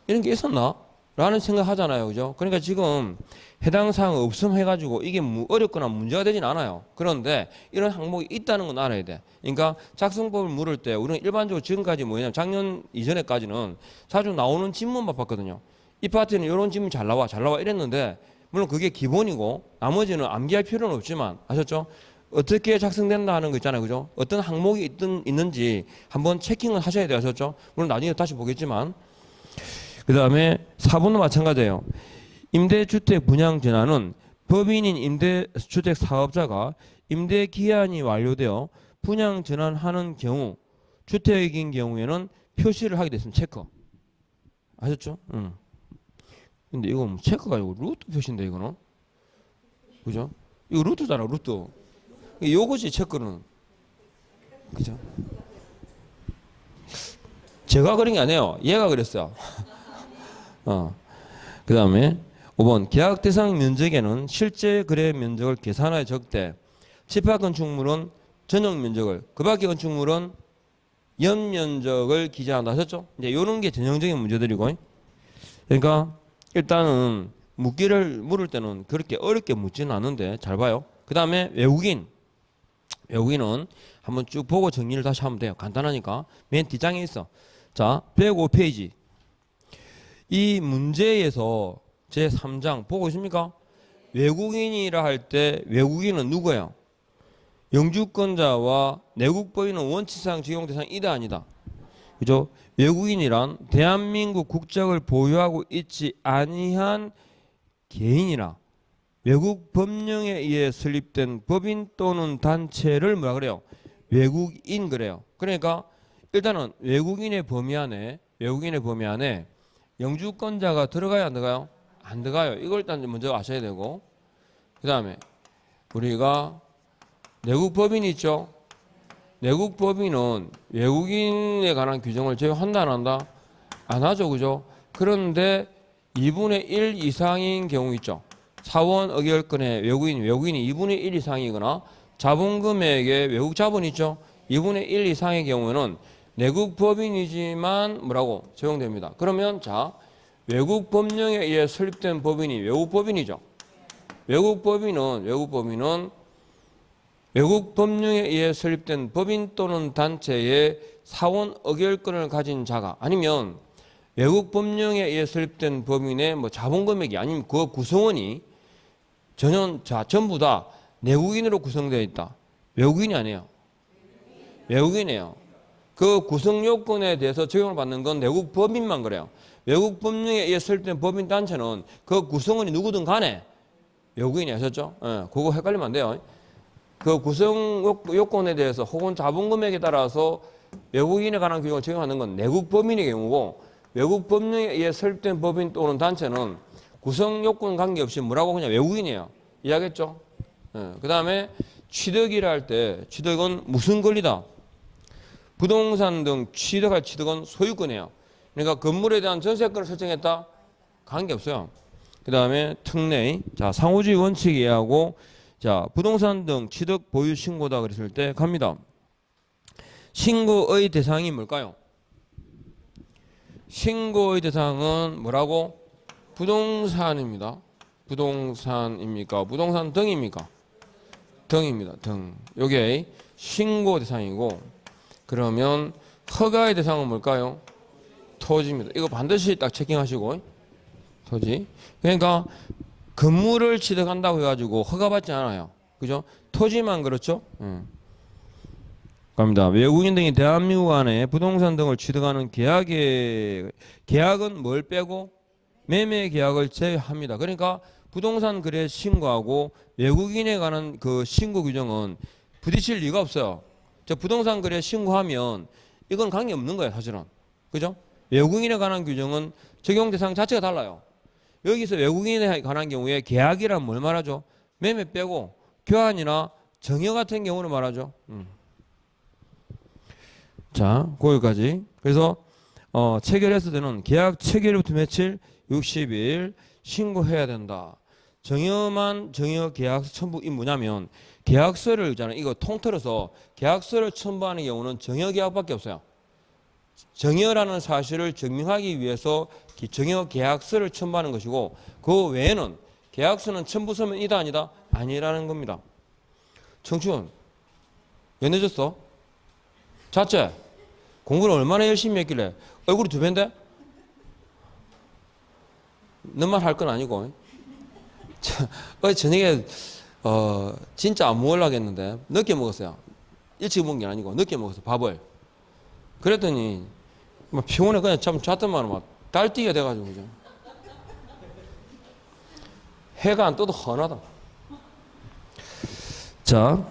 A: 이런 게 있었나? 라는 생각 하잖아요. 그죠? 그러니까 지금 해당 사항 없음 해가지고 이게 어렵거나 문제가 되진 않아요. 그런데 이런 항목이 있다는 건 알아야 돼. 그러니까 작성법을 물을 때 우리는 일반적으로 지금까지 뭐냐면 작년 이전에까지는 자주 나오는 지문만 봤거든요. 이 파트는 이런 지문 잘 나와 이랬는데 물론 그게 기본이고 나머지는 암기할 필요는 없지만 아셨죠? 어떻게 작성된다 하는 거 있잖아요. 그죠? 어떤 항목이 있는지 한번 체킹을 하셔야 돼요. 아셨죠? 물론 나중에 다시 보겠지만 그 다음에 4번도 마찬가지예요. 임대주택 분양 전환은 법인인 임대주택 사업자가 임대 기한이 완료되어 분양 전환하는 경우 주택인 경우에는 표시를 하게 됐습니다. 체크. 아셨죠? 근데 이거 체크가 아니고 루트 표시인데 이거는. 그죠? 이거 루트잖아, 루트. 요것이 체크는. 그죠? 제가 그런 게 아니에요. 얘가 그랬어요. 그 다음에 5번 계약 대상 면적에는 실제 거래 면적을 계산하여 적되 집합 건축물은 전용 면적을 그 밖의 건축물은 연면적을 기재한다 하셨죠? 이제 이런 게 전형적인 문제들이고 그러니까 일단은 물을 때는 그렇게 어렵게 묻지는 않는데 잘 봐요. 그 다음에 외국인은 한번 쭉 보고 정리를 다시 하면 돼요. 간단하니까 맨 뒷장에 있어. 자 105페이지 이 문제에서 제3장 보고 있습니까? 외국인이라 할 때 외국인은 누구예요? 영주권자와 내국법인은 원칙상 적용 대상 이다 아니다. 그죠? 외국인이란 대한민국 국적을 보유하고 있지 아니한 개인이나 외국 법령에 의해 설립된 법인 또는 단체를 뭐라 그래요? 외국인 그래요. 그러니까 일단은 외국인의 범위 안에 영주권자가 들어가요, 안 들어가요? 안 들어가요. 이걸 일단 먼저 아셔야 되고 그 다음에 우리가 내국법인 있죠? 내국법인은 외국인에 관한 규정을 제외한다 안 한다? 안 하죠, 그죠? 그런데 2분의 1 이상인 경우 있죠. 사원 의결권의 외국인이 2분의 1 이상이거나 자본금액의 외국 자본 있죠. 2분의 1 이상의 경우에는 내국 법인이지만 뭐라고 적용됩니다. 그러면 자 외국 법령에 의해 설립된 법인이 외국 법인이죠. 외국 법인은 외국 법령에 의해 설립된 법인 또는 단체의 사원 의결권을 가진 자가 아니면 외국 법령에 의해 설립된 법인의 뭐 자본금액이 아니면 그 구성원이 전부 다 내국인으로 구성되어 있다. 외국인이 아니에요. 외국인이에요. 그 구성 요건에 대해서 적용을 받는 건 내국 법인만 그래요. 외국 법령에 의해 설립된 법인 단체는 그 구성원이 누구든 간에 외국인이 하셨죠? 예, 그거 헷갈리면 안 돼요. 그 구성 요건에 대해서 혹은 자본금액에 따라서 외국인에 관한 규정을 적용하는 건 내국 법인의 경우고 외국 법령에 의해 설립된 법인 또는 단체는 구성 요건 관계없이 뭐라고 그냥 외국인이에요. 이해하겠죠? 예, 그 다음에 취득이라 할 때 취득은 무슨 권리다? 부동산 등 취득할 취득은 소유권이에요. 그러니까 건물에 대한 전세권을 설정했다? 관계없어요. 그 다음에 특례. 자, 상호주의 원칙 이해하고 자, 부동산 등 취득 보유 신고다 그랬을 때 갑니다. 신고의 대상이 뭘까요? 신고의 대상은 뭐라고? 부동산입니다. 부동산입니까? 부동산 등입니까? 등입니다. 등. 요게 신고 대상이고, 그러면 허가의 대상은 뭘까요? 토지입니다. 이거 반드시 딱 체킹하시고, 토지. 그러니까 건물을 취득한다고 해가지고 허가받지 않아요. 그죠? 토지만 그렇죠? 갑니다. 외국인 등이 대한민국 안에 부동산 등을 취득하는 계약은 뭘 빼고? 매매 계약을 제외합니다. 그러니까 부동산 거래 신고하고 외국인에 관한 그 신고 규정은 부딪힐 리가 없어요. 저 부동산 거래 신고하면 이건 관계 없는 거예요, 사실은. 그죠? 외국인에 관한 규정은 적용 대상 자체가 달라요. 여기서 외국인에 관한 경우에 계약이란 뭘 말하죠? 매매 빼고 교환이나 정여 같은 경우는 말하죠. 자, 거기까지. 그래서 체결했을 때는 계약 체결부터 며칠? 60일 신고해야 된다. 정여 계약서 첨부 이 뭐냐면 계약서를 있잖아요. 이거 통틀어서 계약서를 첨부하는 경우는 정여 계약밖에 없어요. 정여라는 사실을 증명하기 위해서 정여 계약서를 첨부하는 것이고 그 외에는 계약서는 첨부 서면이다 아니다? 아니라는 겁니다. 청춘 왜 늦었어? 자체 공부를 얼마나 열심히 했길래 얼굴이 두 배인데? 너만 할 건 아니고 어제 저녁에 진짜 안 먹으려고 했는데 늦게 먹었어요. 일찍 먹은 게 아니고 늦게 먹었어 밥을. 그랬더니 막 피곤해 그냥 참 잤더만 막 달뛰게 돼가지고 그죠? 해가 안 떠도 훤하다. 자,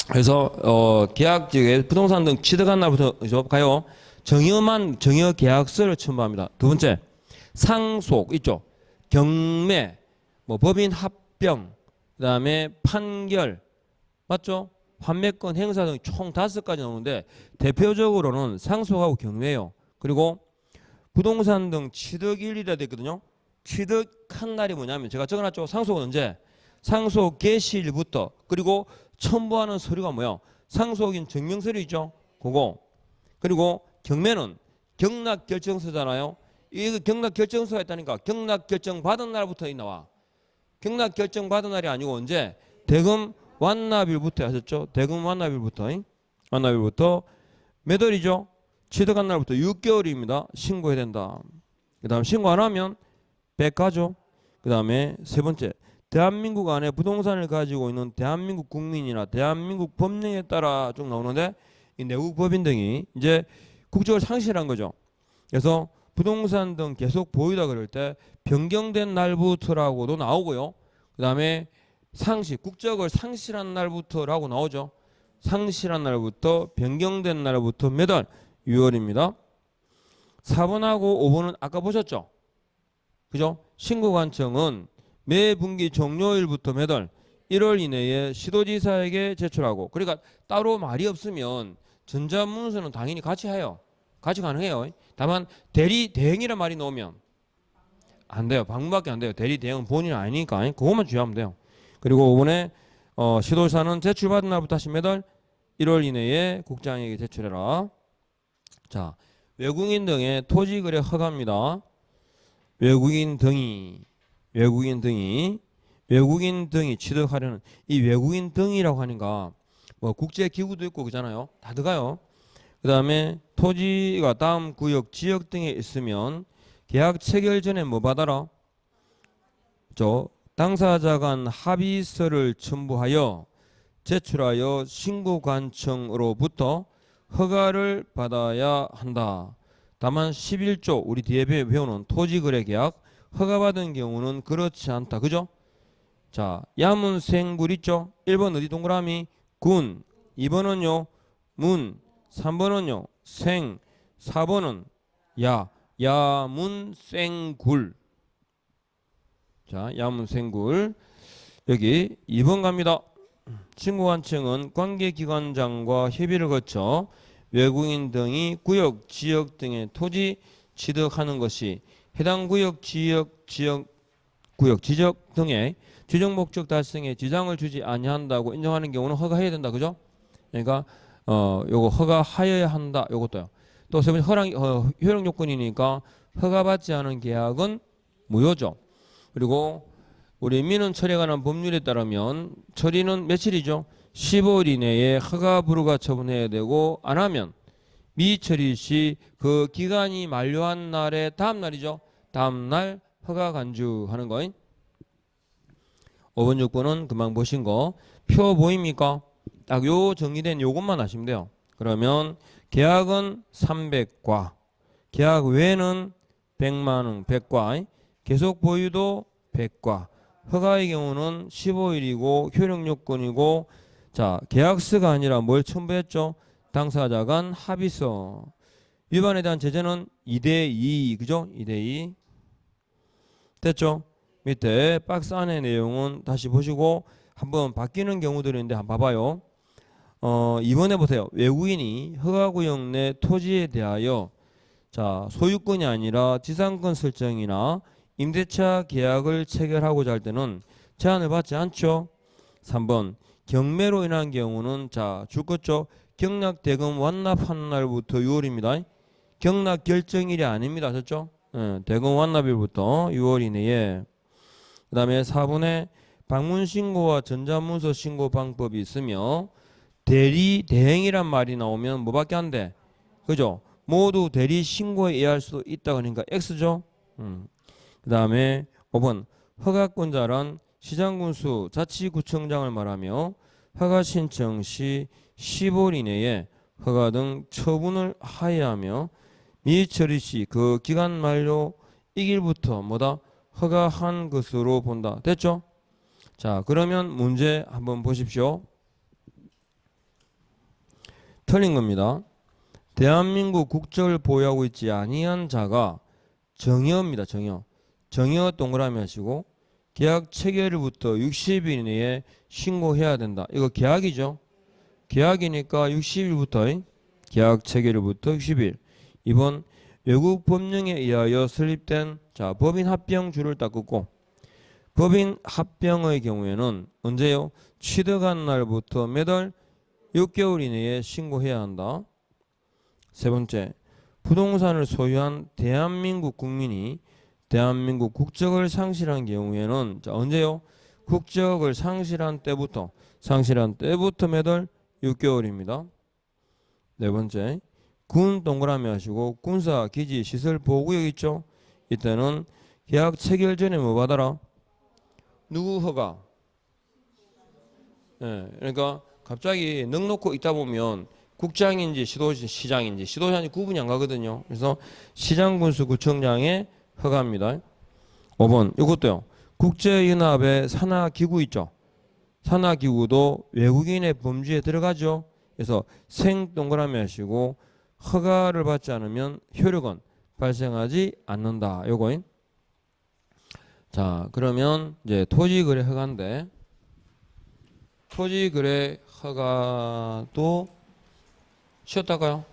A: 그래서 계약지에 부동산 등 취득한 날부터 가요. 정여 계약서를 첨부합니다. 두 번째, 상속 있죠. 경매, 뭐 법인 합병, 그다음에 판결, 맞죠? 환매권 행사 등 총 5가지 나오는데 대표적으로는 상속하고 경매예요. 그리고 부동산 등 취득일이라 되어 있거든요. 취득한 날이 뭐냐면 제가 적어놨죠. 상속은 언제? 상속 개시일부터. 그리고 첨부하는 서류가 뭐야? 상속인 증명서류 있죠. 그거. 그리고 경매는 경락결정서잖아요. 이거 경락결정서가 있다니까. 경락결정 받은 날부터 나와. 경락결정 받은 날이 아니고 언제? 대금 완납일부터 하셨죠. 대금 완납일부터. 완납일부터 몇 월이죠? 취득한 날부터 6개월입니다. 신고해야 된다. 그 다음 신고 안 하면 백화죠. 그 다음에 세 번째, 대한민국 안에 부동산을 가지고 있는 대한민국 국민이나 대한민국 법령에 따라 쭉 나오는데 이 내국 법인 등이 이제 국적을 상실한 거죠. 그래서 부동산 등 계속 보유다 그럴 때 변경된 날부터라고도 나오고요. 그 다음에 국적을 상실한 날부터라고 나오죠. 상실한 날부터 변경된 날부터 몇 월? 6월입니다. 4번하고 5번은 아까 보셨죠? 그죠? 신고관청은 매 분기 종료일부터 몇 월? 1월 이내에 시도지사에게 제출하고 그러니까 따로 말이 없으면 전자문서는 당연히 같이 해요. 같이 가능해요. 다만 대리대행이란 말이 나오면 안 돼요. 방문밖에 안 돼요. 대리대행은 본인이 아니니까 그것만 주의하면 돼요. 그리고 5번에 시도지사는 제출받은 날부터 다시 몇 월? 1월 이내에 국장에게 제출해라. 자, 외국인 등의 토지거래 허가입니다. 외국인 등이 취득하려는 이 외국인 등이라고 하니까 뭐 국제기구도 있고 그잖아요. 다 들어가요. 그 다음에 토지가 다음 구역, 지역 등에 있으면 계약 체결 전에 뭐 받아라? 당사자 간 합의서를 첨부하여 제출하여 신고관청으로부터 허가를 받아야 한다. 다만 11조 우리 뒤에 배우는 토지거래계약 허가받은 경우는 그렇지 않다. 그죠? 자, 야문생굴 있죠? 1번 어디 동그라미? 군. 2번은요? 문. 3번은요? 생. 4번은 야. 야문생굴. 자, 야문생굴. 여기 2번 갑니다. 신고관청은 관계기관장과 협의를 거쳐 외국인 등이 구역, 지역 등의 토지 취득하는 것이 해당 구역, 지역 등의 지정 목적 달성에 지장을 주지 아니한다고 인정하는 경우는 허가해야 된다. 그죠? 그러니까 요거 허가하여야 한다. 요것도요. 또 세 번째 효력 요건이니까 허가받지 않은 계약은 무효죠. 그리고 우리 민원 처리에 관한 법률에 따르면 처리는 며칠이죠? 15일 이내에 허가 불허가 처분해야 되고 안 하면 미처리 시 그 기간이 만료한 날의 다음 날이죠. 다음 날 허가 간주하는 거인. 5번 6번은 금방 보신 거 표 보입니까? 딱 요 정리된 요것만 하시면 돼요. 그러면 계약은 300과 계약 외에는 100만원 100과 계속 보유도 100과 허가의 경우는 15일이고 효력 요건이고 자 계약서가 아니라 뭘 첨부했죠? 당사자 간 합의서 위반에 대한 제재는 2대2 그죠? 2대2 됐죠? 밑에 박스 안의 내용은 다시 보시고 한번 바뀌는 경우들이 있는데 한번 봐봐요. 이번에 보세요. 외국인이 허가구역 내 토지에 대하여 자 소유권이 아니라 지상권 설정이나 임대차 계약을 체결하고자 할 때는 제한을 받지 않죠. 3번 경매로 인한 경우는 자 줄것죠. 경락 대금 완납한 날부터 6월입니다. 경락 결정일이 아닙니다. 됐죠? 대금 완납일부터 6월 이내에 그 다음에 4번에 방문신고와 전자문서 신고 방법이 있으며 대리 대행이란 말이 나오면 뭐밖에 안 돼? 그죠? 모두 대리 신고에 의할 수 있다 그러니까 X죠. 그 다음에 5번 허가권자란 시장군수 자치구청장을 말하며 허가 신청 시 15일 이내에 허가 등 처분을 하여하며 미처리 시 그 기간 만료 이길부터 뭐다? 허가한 것으로 본다. 됐죠? 자 그러면 문제 한번 보십시오. 틀린 겁니다. 대한민국 국적을 보유하고 있지 아니한 자가 정여입니다. 정여 동그라미 하시고 계약 체결일부터 60일 이내에 신고해야 된다. 이거 계약이죠. 계약이니까 60일부터 계약 체결일부터 60일. 이번 외국 법령에 의하여 설립된 자 법인 합병주를 딱 긋고 법인 합병의 경우에는 언제요? 취득한 날부터 매달 6개월 이내에 신고해야 한다. 세 번째, 부동산을 소유한 대한민국 국민이 대한민국 국적을 상실한 경우에는 자 언제요? 국적을 상실한 때부터 매달 6개월입니다. 네 번째, 군 동그라미 하시고 군사 기지 시설 보호구역 있죠? 이때는 계약 체결 전에 뭐 받아라? 누구 허가? 그러니까 갑자기 넉넉고 있다 보면 국장인지 시장인지 구분이 안 가거든요. 그래서 시장군수구청장의 허가입니다. 5번 이것도요. 국제연합의 산하기구 있죠. 산하기구도 외국인의 범주에 들어가죠. 그래서 생 동그라미 하시고 허가를 받지 않으면 효력은 발생하지 않는다. 요거인. 자 그러면 이제 토지거래 허가인데 토지거래 허가도 쉬었다가요?